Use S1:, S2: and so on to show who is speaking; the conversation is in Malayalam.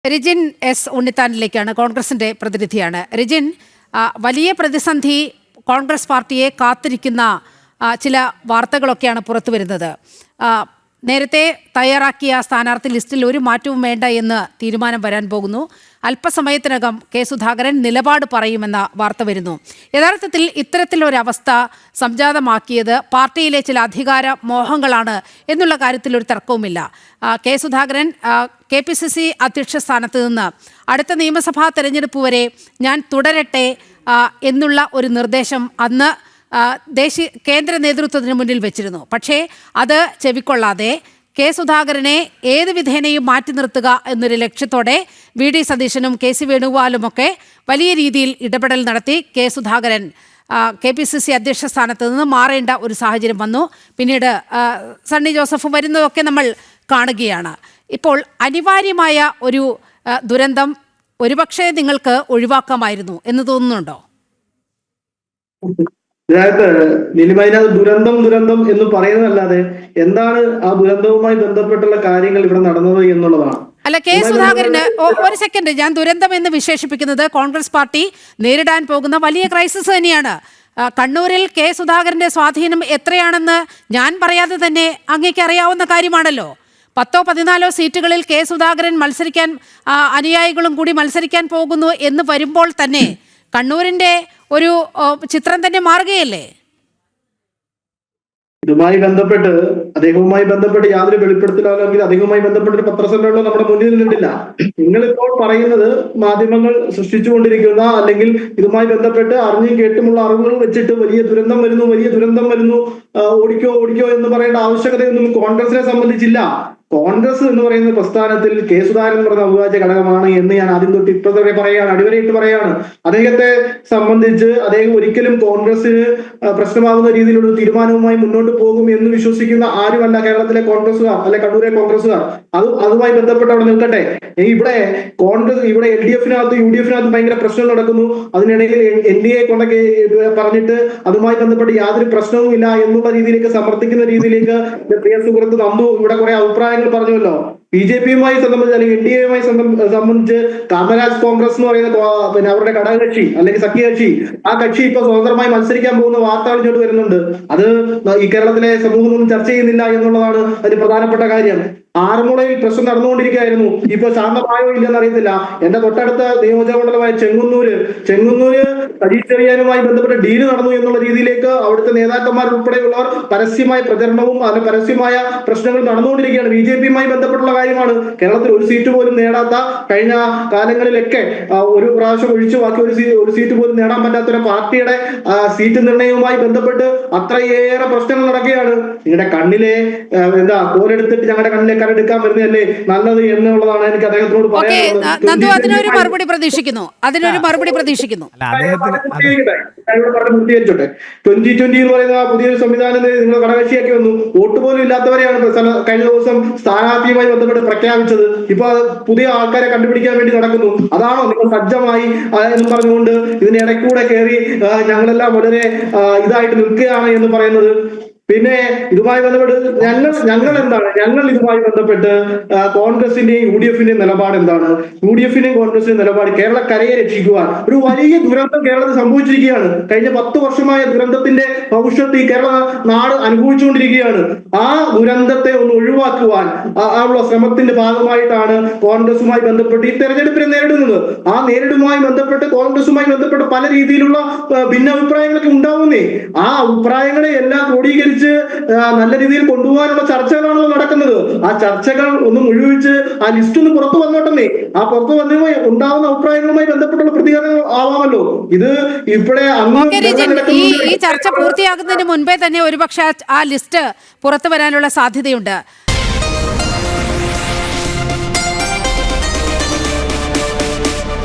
S1: റിജിൻ എസ് ഉണ്ണിത്താനിലേക്കാണ്, കോൺഗ്രസിന്റെ പ്രതിനിധിയാണ്. റിജിൻ, വലിയ പ്രതിസന്ധി കോൺഗ്രസ് പാർട്ടിയെ കാത്തിരിക്കുന്ന ചില വാർത്തകളൊക്കെയാണ് പുറത്തു വരുന്നത്. നേരത്തെ തയ്യാറാക്കിയ സ്ഥാനാർത്ഥി ലിസ്റ്റിൽ ഒരു മാറ്റവും വേണ്ട എന്ന് തീരുമാനം വരാൻ പോകുന്നു. അല്പസമയത്തിനകം കെ സുധാകരൻ നിലപാട് പറയുമെന്ന വാർത്ത വരുന്നു. യഥാർത്ഥത്തിൽ ഇത്തരത്തിലൊരവസ്ഥ സംജാതമാക്കിയത് പാർട്ടിയിലെ ചില അധികാര മോഹങ്ങളാണ് എന്നുള്ള കാര്യത്തിൽ ഒരു തർക്കവുമില്ല. കെ സുധാകരൻ KPCC അധ്യക്ഷ സ്ഥാനത്ത് നിന്ന് അടുത്ത നിയമസഭാ തെരഞ്ഞെടുപ്പ് വരെ ഞാൻ തുടരട്ടെ എന്നുള്ള ഒരു നിർദ്ദേശം അന്ന് കേന്ദ്ര നേതൃത്വത്തിന് മുന്നിൽ വെച്ചിരുന്നു. പക്ഷേ അത് ചെവിക്കൊള്ളാതെ കെ സുധാകരനെ ഏത് വിധേനയും മാറ്റി നിർത്തുക എന്നൊരു ലക്ഷ്യത്തോടെ VD സതീശനും KC വേണുഗോപാലുമൊക്കെ വലിയ രീതിയിൽ ഇടപെടൽ നടത്തി കെ സുധാകരൻ KPCC അധ്യക്ഷ സ്ഥാനത്ത് നിന്ന് മാറേണ്ട ഒരു സാഹചര്യം വന്നു. പിന്നീട് സണ്ണി ജോസഫ് വരുന്നതൊക്കെ നമ്മൾ കാണുകയാണ്. ഇപ്പോൾ അനിവാര്യമായ ഒരു ദുരന്തം ഒരുപക്ഷെ നിങ്ങൾക്ക് ഒഴിവാക്കാമായിരുന്നു എന്ന് തോന്നുന്നുണ്ടോ?
S2: ഇതിനകത്ത് നിലിമൈനത് ദുരന്തം എന്ന് പറയുന്നതല്ലാതെ എന്താണ് ആ ദുരന്തവുമായി ബന്ധപ്പെട്ടുള്ള കാര്യങ്ങൾ ഇവിടെ നടന്നത് എന്നുള്ളതാണ്.
S1: അല്ല, കെ സുധാകരന് ഒരു സെക്കൻഡ്, ഞാൻ ദുരന്തം എന്ന് വിശേഷിപ്പിക്കുന്നത് കോൺഗ്രസ് പാർട്ടി നേരിടാൻ പോകുന്ന വലിയ ക്രൈസിസ് തന്നെയാണ്. കണ്ണൂരിൽ കെ സുധാകരന്റെ സ്വാധീനം എത്രയാണെന്ന് ഞാൻ പറയാതെ തന്നെ അങ്ങേക്ക് അറിയാവുന്ന കാര്യമാണല്ലോ. 10-14 സീറ്റുകളിൽ കെ സുധാകരൻ മത്സരിക്കാൻ അനുയായികളും കൂടി മത്സരിക്കാൻ പോകുന്നു എന്ന് വരുമ്പോൾ തന്നെ കണ്ണൂരിന്റെ ഒരു ചിത്രം തന്നെ മാറുകയല്ലേ?
S2: ഇതുമായി ബന്ധപ്പെട്ട് യാതൊരു വെളിപ്പെടുത്തലോ അല്ലെങ്കിൽ അദ്ദേഹവുമായി ബന്ധപ്പെട്ട ഒരു പത്രസമ്മേളനോ നമ്മുടെ മുന്നിൽ നിന്നിട്ടില്ല. നിങ്ങളിപ്പോൾ പറയുന്നത് മാധ്യമങ്ങൾ സൃഷ്ടിച്ചുകൊണ്ടിരിക്കുന്ന അല്ലെങ്കിൽ ഇതുമായി ബന്ധപ്പെട്ട് അറിഞ്ഞും കേട്ടുമുള്ള അറിവുകൾ വെച്ചിട്ട് വലിയ ദുരന്തം വരുന്നു ഓടിക്കോ എന്ന് പറയേണ്ട ആവശ്യകതയൊന്നും കോൺഗ്രസിനെ സംബന്ധിച്ചില്ല. കോൺഗ്രസ് എന്ന് പറയുന്ന പ്രസ്ഥാനത്തിൽ കെ സുധാകരൻ എന്ന് പറയുന്ന അവിഭാജ്യ ഘടകമാണ് എന്ന് ഞാൻ ആദ്യം തൊട്ട് ഇപ്പോഴത്തെ അടിവരയിട്ട് പറയാണ്. അദ്ദേഹത്തെ സംബന്ധിച്ച് അദ്ദേഹം ഒരിക്കലും കോൺഗ്രസിന് പ്രശ്നമാകുന്ന രീതിയിലുള്ള തീരുമാനവുമായി മുന്നോട്ട് പോകും എന്ന് വിശ്വസിക്കുന്ന ആരുമല്ല കേരളത്തിലെ കോൺഗ്രസുകാർ അല്ലെ കണ്ണൂരെ കോൺഗ്രസുകാർ. അതുമായി ബന്ധപ്പെട്ട് അവിടെ നിൽക്കട്ടെ. ഇവിടെ LDF-നകത്ത് UDF-നകത്ത് ഭയങ്കര പ്രശ്നം നടക്കുന്നു. അതിനിടയിൽ NDA കൊണ്ടൊക്കെ പറഞ്ഞിട്ട് അതുമായി ബന്ധപ്പെട്ട് യാതൊരു പ്രശ്നവും ഇല്ല എന്നുള്ള രീതിയിലേക്ക് സമർത്ഥിക്കുന്ന രീതിയിലേക്ക് പ്രിയ സുഹൃത്ത് നന്ദു ഇവിടെ കുറെ അഭിപ്രായങ്ങൾ പറഞ്ഞുവല്ലോ. BJP-യുമായി സംബന്ധിച്ച് അല്ലെങ്കിൽ NDA-യുമായി സംബന്ധിച്ച് കാമരാജ് കോൺഗ്രസ് എന്ന് പറയുന്ന അവരുടെ ഘടകകക്ഷി അല്ലെങ്കിൽ സഖ്യകക്ഷി, ആ കക്ഷി ഇപ്പൊ സ്വതന്ത്രമായി മത്സരിക്കാൻ പോകുന്ന വാർത്തകൾ ഇങ്ങോട്ട് വരുന്നുണ്ട്. അത് ഈ കേരളത്തിലെ സമൂഹമൊന്നും ചർച്ച ചെയ്യുന്നില്ല എന്നുള്ളതാണ് അതിന് പ്രധാനപ്പെട്ട കാര്യം. ആറന്മുളയിൽ പ്രശ്നം നടന്നുകൊണ്ടിരിക്കുകയായിരുന്നു. ഇപ്പൊ ശാന്തമായോ ഇല്ലെന്ന് അറിയത്തില്ല. എന്റെ തൊട്ടടുത്ത നിയോജകമണ്ഡലമായ ചെങ്ങന്നൂര് സജീഷ് ചെറിയാനുമായി ബന്ധപ്പെട്ട ഡീല് നടന്നു എന്നുള്ള രീതിയിലേക്ക് അവിടുത്തെ നേതാക്കന്മാർ ഉൾപ്പെടെയുള്ളവർ പരസ്യമായ പ്രചരണവും പരസ്യമായ പ്രശ്നങ്ങൾ നടന്നുകൊണ്ടിരിക്കുകയാണ്. BJP-യുമായി ബന്ധപ്പെട്ടുള്ള കാര്യമാണ്. കേരളത്തിൽ ഒരു സീറ്റ് പോലും നേടാത്ത, കഴിഞ്ഞ കാലങ്ങളിലൊക്കെ ഒരു പ്രാവശ്യം ഒഴിച്ചു ബാക്കി ഒരു സീറ്റ് പോലും നേടാൻ പറ്റാത്ത ഒരു പാർട്ടിയുടെ സീറ്റ് നിർണയവുമായി ബന്ധപ്പെട്ട് അത്രയേറെ പ്രശ്നങ്ങൾ നടക്കുകയാണ്. നിങ്ങളുടെ കണ്ണിലെ കോലെടുത്തിട്ട് ഞങ്ങളുടെ കണ്ണിലെ കരെടുക്കാൻ വരുന്നതല്ലേ നല്ലത് എന്നുള്ളതാണ് എനിക്ക് അദ്ദേഹത്തിനോട് പറയാനുള്ളത്.
S1: അതിനൊരു മറുപടി പ്രതീക്ഷിക്കുന്നു.
S2: 2020 എന്ന് പറയുന്ന പുതിയൊരു സംവിധാനം നിങ്ങൾ കടകക്ഷിയാക്കി വന്നു. വോട്ട് പോലും ഇല്ലാത്തവരെയാണ് കഴിഞ്ഞ ദിവസം സ്ഥാനാർത്ഥിയുമായി ബന്ധപ്പെട്ട് പ്രഖ്യാപിച്ചത്. ഇപ്പൊ പുതിയ ആൾക്കാരെ കണ്ടുപിടിക്കാൻ വേണ്ടി നടക്കുന്നു. അതാണോ നിങ്ങൾ സജ്ജമായി എന്ന് പറഞ്ഞുകൊണ്ട് ഇതിന്റെ ഇടയ്ക്കൂടെ കയറി ഞങ്ങളെല്ലാം വളരെ ഇതായിട്ട് നിൽക്കുകയാണ് എന്ന് പറയുന്നത്? പിന്നെ ഇതുമായി ബന്ധപ്പെട്ട് ഞങ്ങൾ ഇതുമായി ബന്ധപ്പെട്ട് കോൺഗ്രസിന്റെയും UDF-ന്റെയും നിലപാട് എന്താണ്? UDF-ന്റെയും കോൺഗ്രസിന്റെയും നിലപാട് കേരളക്കരയെ രക്ഷിക്കുവാൻ. ഒരു വലിയ ദുരന്തം കേരളത്തിൽ സംഭവിച്ചിരിക്കുകയാണ്. കഴിഞ്ഞ 10 വർഷമായ ദുരന്തത്തിന്റെ ഭവിഷ്യത്ത് ഈ കേരള നാട് അനുഭവിച്ചുകൊണ്ടിരിക്കുകയാണ്. ആ ദുരന്തത്തെ ഒന്ന് ഒഴിവാക്കുവാൻ ഉള്ള ശ്രമത്തിന്റെ ഭാഗമായിട്ടാണ് കോൺഗ്രസുമായി ബന്ധപ്പെട്ട് ഈ തെരഞ്ഞെടുപ്പിനെ നേരിടുന്നത്. ആ നേരിടുമായി ബന്ധപ്പെട്ട് കോൺഗ്രസുമായി ബന്ധപ്പെട്ട് പല രീതിയിലുള്ള ഭിന്നാഭിപ്രായങ്ങളൊക്കെ ഉണ്ടാവുന്നേ. ആ അഭിപ്രായങ്ങളെ എല്ലാം ക്രോഡീകരിച്ച് നല്ല രീതിയിൽ കൊണ്ടുപോകാനുള്ള ചർച്ചകളാണല്ലോ നടക്കുന്നത്. ആ ചർച്ചകൾ ഒന്ന് മുഴുവിച്ച് ആ ലിസ്റ്റ് ഒന്ന് പുറത്തു വന്നോട്ടെന്നേ. ആ പുറത്തു വന്നതുമായി ഉണ്ടാവുന്ന അഭിപ്രായങ്ങളുമായി ബന്ധപ്പെട്ടുള്ള പ്രതികരണങ്ങൾ ആവാമല്ലോ. ഇത് ഇവിടെ
S1: ഈ ചർച്ച പൂർത്തിയാകുന്നതിന് മുൻപേ തന്നെ ഒരുപക്ഷെ ആ ലിസ്റ്റ് പുറത്തു വരാനുള്ള സാധ്യതയുണ്ട്.